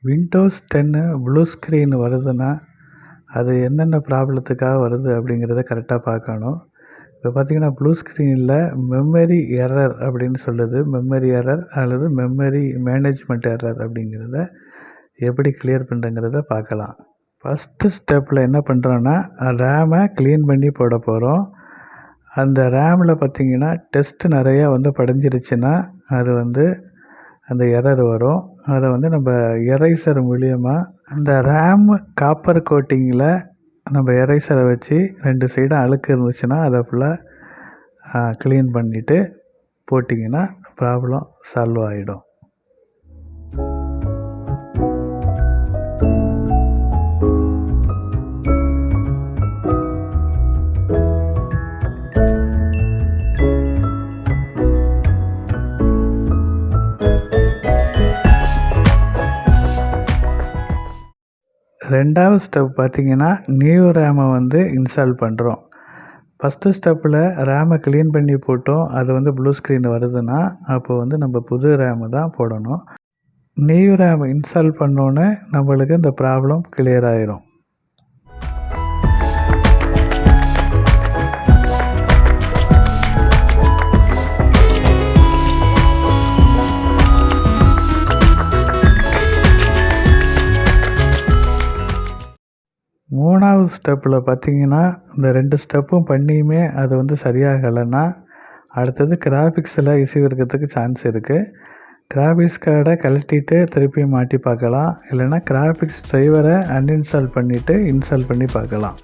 Windows 10 blue screen வருதுன்னா, அது என்னென்ன ப்ராப்ளத்துக்காக வருது அப்படிங்கிறத கரெக்டாக பார்க்கணும். இப்போ பார்த்தீங்கன்னா, ப்ளூ ஸ்க்ரீனில் மெமரி எரர் அப்படின்னு சொல்லுது. மெமரி எரர் அல்லது மெமரி மேனேஜ்மெண்ட் எரர் அப்படிங்கிறத எப்படி கிளியர் பண்ணுறங்கிறத பார்க்கலாம். ஃபஸ்ட்டு ஸ்டெப்பில் என்ன பண்ணுறோன்னா, ரேமை க்ளீன் பண்ணி போட போகிறோம். அந்த ரேமில் பார்த்தீங்கன்னா, டெஸ்ட்டு நிறையா படிஞ்சிருச்சுன்னா, அது அந்த எரர் வரும். அதை நம்ம எரேசர் மூலியமா அந்த ரேம் காப்பர் கோட்டிங்கில் நம்ம எரேசரை வச்சு 2 சைடும் அழுக்கு இருந்துச்சுன்னா அதை ஃபுல்லாக க்ளீன் பண்ணிவிட்டு போட்டிங்கன்னா ப்ராப்ளம் சால்வ் ஆகிடும். ரெண்டாவது ஸ்டெப் பார்த்தீங்கன்னா, நியூ ரேமை இன்ஸ்டால் பண்ணுறோம். ஃபஸ்ட்டு ஸ்டெப்பில் ரேமை க்ளீன் பண்ணி போட்டோம். அது ப்ளூ ஸ்க்ரீன் வருதுன்னா, அப்போ நம்ம புது ரேமு தான் போடணும். நியூ ரேம் இன்ஸ்டால் பண்ணோன்னே நம்மளுக்கு இந்த ப்ராப்ளம் கிளியர் ஆயிரும். மூணாவது ஸ்டெப்பில் பார்த்தீங்கன்னா, இந்த 2 ஸ்டெப்பும் பண்ணியுமே அது சரியாகலைன்னா, அடுத்தது கிராஃபிக்ஸில் இஷ்யூ இருக்கிறதுக்கு சான்ஸ் இருக்குது. கிராஃபிக்ஸ் கார்டை கழட்டிட்டு திருப்பி மாட்டி பார்க்கலாம். இல்லைன்னா கிராஃபிக்ஸ் டிரைவரை அன்இன்ஸ்டால் பண்ணிவிட்டு இன்ஸ்டால் பண்ணி பார்க்கலாம்.